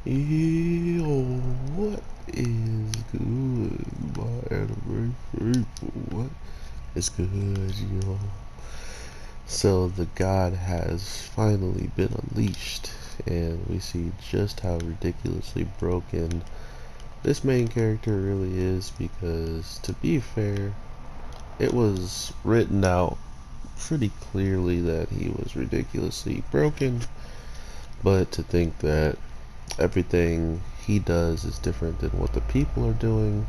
Yo, what is good, my anniversary? What is good, yo? So the god has finally been unleashed, and we see just how ridiculously broken this main character really is. Because to be fair, it was written out pretty clearly that he was ridiculously broken, but to think that everything he does is different than what the people are doing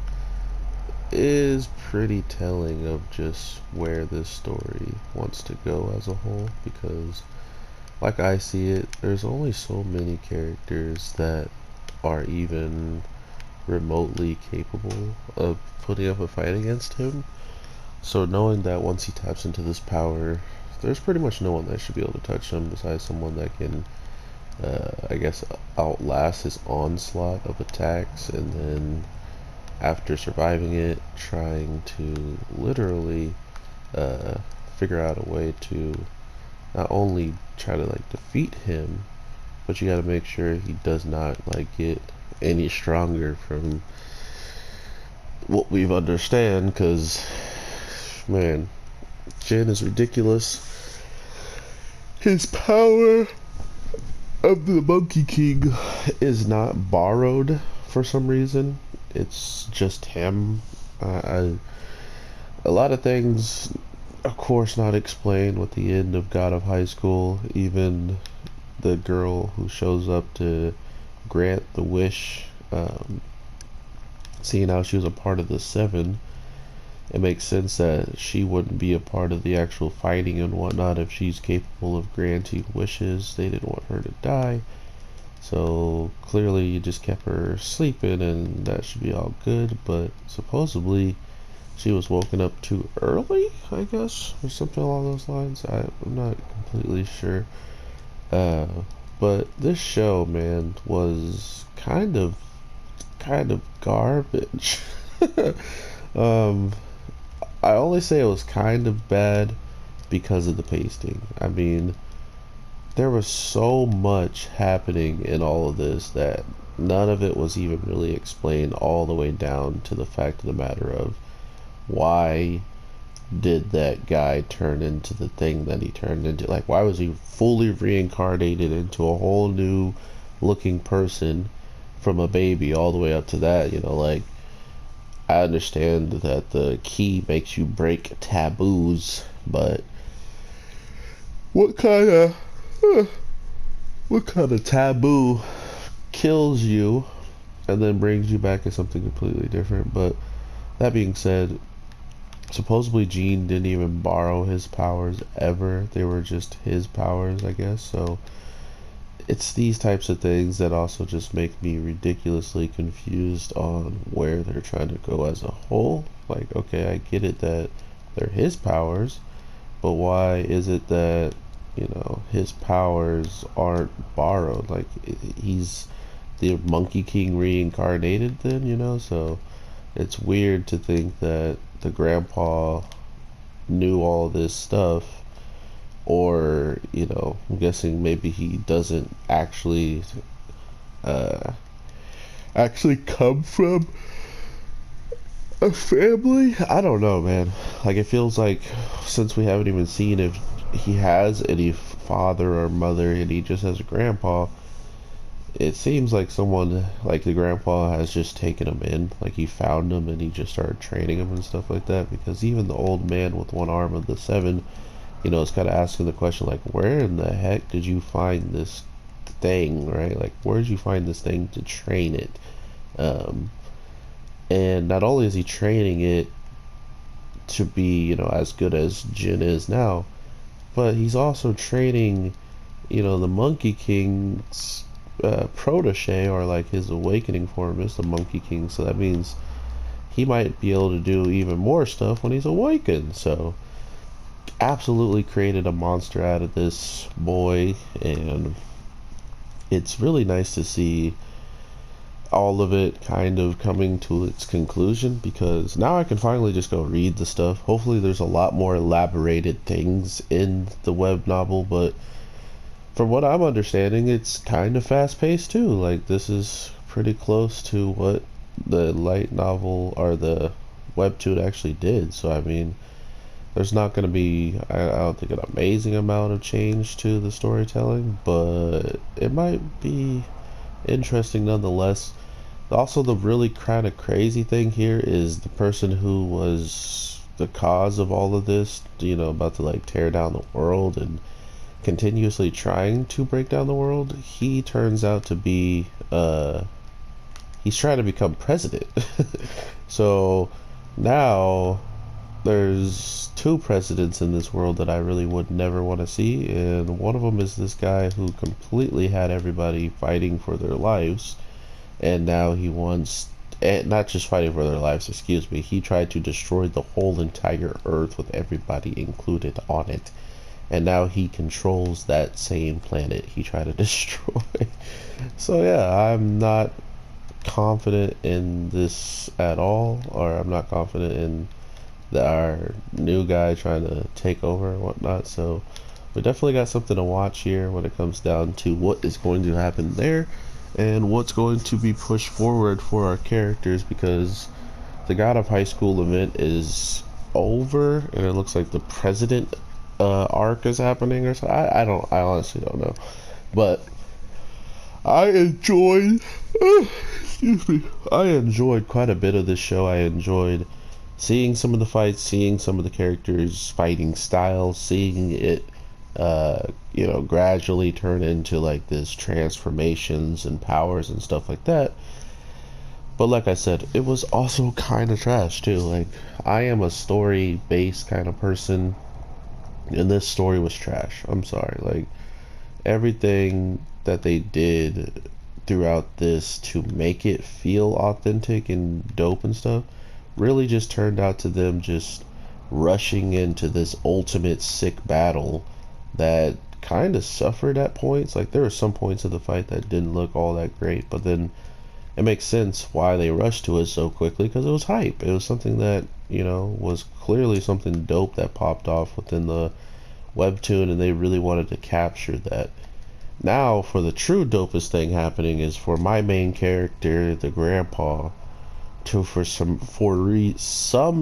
is pretty telling of just where this story wants to go as a whole. Because like I see it, there's only so many characters that are even remotely capable of putting up a fight against him. So knowing that once he taps into this power, there's pretty much no one that should be able to touch him besides someone that can I guess outlast his onslaught of attacks, and then after surviving it, trying to literally uh, figure out a way to not only try to like defeat him, but you got to make sure he does not like get any stronger from what we've understand. Because man, Jin is ridiculous. His power of the Monkey King is not borrowed for some reason. It's just him. A lot of things, of course, not explained with the end of God of High School. Even the girl who shows up to grant the wish, seeing how she was a part of the Seven, it makes sense that she wouldn't be a part of the actual fighting and whatnot if she's capable of granting wishes. They didn't want her to die. So clearly you just kept her sleeping and that should be all good, but supposedly she was woken up too early, I guess, or something along those lines. I'm not completely sure. Uh, but this show, man, was kind of garbage. um, I only say it was kind of bad because of the pasting. I mean, there was so much happening in all of this that none of it was even really explained all the way down to the fact of the matter of why did that guy turn into the thing that he turned into. Like, why was he fully reincarnated into a whole new looking person from a baby all the way up to that, like, I understand that the key makes you break taboos, but what kind of what kind of taboo kills you and then brings you back as something completely different? But that being said, supposedly Gene didn't even borrow his powers ever. They were just his powers, I guess. So it's these types of things that also just make me ridiculously confused on where they're trying to go as a whole. Like, okay, I get it that they're his powers, but why is it that his powers aren't borrowed? Like, he's the Monkey King reincarnated then, so it's weird to think that the grandpa knew all this stuff, or I'm guessing maybe he doesn't uh actually come from a family. I don't know, man. Like, it feels like since we haven't even seen if he has any father or mother and he just has a grandpa, it seems like someone like the grandpa has just taken him in. Like, he found him and he just started training him and stuff like that. Because even the old man with one arm of the Seven, is kind of asking the question, like, where in the heck did you find this thing, right? Like, where did you find this thing to train it? Um, and not only is he training it to be, as good as Jin is now, but he's also training, the Monkey King's protege, or like his awakening form is the Monkey King. So that means he might be able to do even more stuff when he's awakened. So absolutely created a monster out of this boy, and it's really nice to see all of it kind of coming to its conclusion, because now I can finally just go read the stuff. Hopefully there's a lot more elaborated things in the web novel, but from what I'm understanding, it's kind of fast paced too. Like, this is pretty close to what the light novel or the webtoon actually did. So, I mean, there's not going to be, I don't think, an amazing amount of change to the storytelling, but it might be interesting nonetheless. Also, the really kind of crazy thing here is the person who was the cause of all of this, you know, about to like tear down the world and continuously trying to break down the world, he turns out to be he's trying to become president. So now there's two presidents in this world that I really would never want to see, and one of them is this guy who completely had everybody fighting for their lives, and now he wants, and not just fighting for their lives, excuse me, he tried to destroy the whole entire earth with everybody included on it, and now he controls that same planet he tried to destroy. So yeah, I'm not confident in this at all, or I'm not confident in our new guy trying to take over and whatnot. So we definitely got something to watch here when it comes down to what is going to happen there and what's going to be pushed forward for our characters, because the God of High School event is over and it looks like the president arc is happening or something. I honestly don't know, but I enjoyed excuse me, I enjoyed quite a bit of this show. I enjoyed seeing some of the fights, seeing some of the characters' fighting styles, seeing it, you know, gradually turn into like this transformations and powers and stuff like that. But like I said, it was also kind of trash too. Like, I am a story-based kind of person, and this story was trash. I'm sorry. Like, everything that they did throughout this to make it feel authentic and dope and stuff really just turned out to them just rushing into this ultimate sick battle that kind of suffered at points. Like, there were some points of the fight that didn't look all that great, but then it makes sense why they rushed to it so quickly, because it was hype. It was something that, you know, was clearly something dope that popped off within the webtoon, and they really wanted to capture that. Now, for the true dopest thing happening is for my main character, the grandpa, to some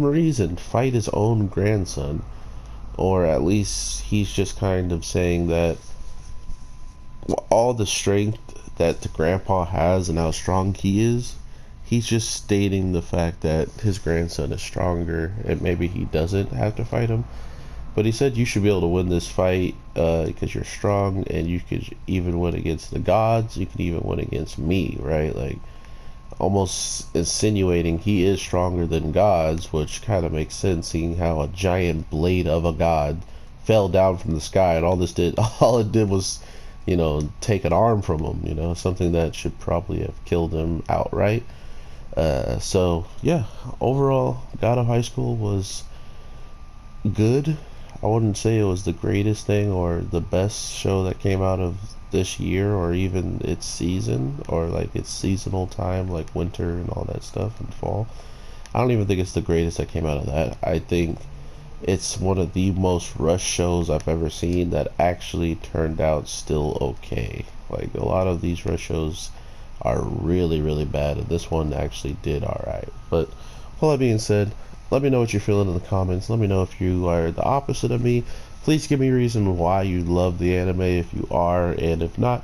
reason fight his own grandson, or at least he's just kind of saying that all the strength that the grandpa has and how strong he is, he's just stating the fact that his grandson is stronger and maybe he doesn't have to fight him. But he said you should be able to win this fight because you're strong, and you could even win against the gods, you could even win against me, right? Like, almost insinuating he is stronger than gods, which kind of makes sense, seeing how a giant blade of a god fell down from the sky, and all it did was, you know, take an arm from him, you know, something that should probably have killed him outright. So yeah, overall, God of High School was good. I wouldn't say it was the greatest thing or the best show that came out of this year, or even its season, or like its seasonal time, like winter and all that stuff and fall. I don't even think it's the greatest that came out of that. I think it's one of the most rushed shows I've ever seen that actually turned out still okay. Like, a lot of these rush shows are really, really bad, and this one actually did alright. But all that being said, let me know what you're feeling in the comments. Let me know if you are the opposite of me. Please give me a reason why you love the anime if you are, and if not,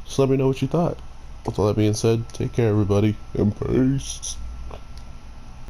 just let me know what you thought. With all that being said, take care everybody, and peace.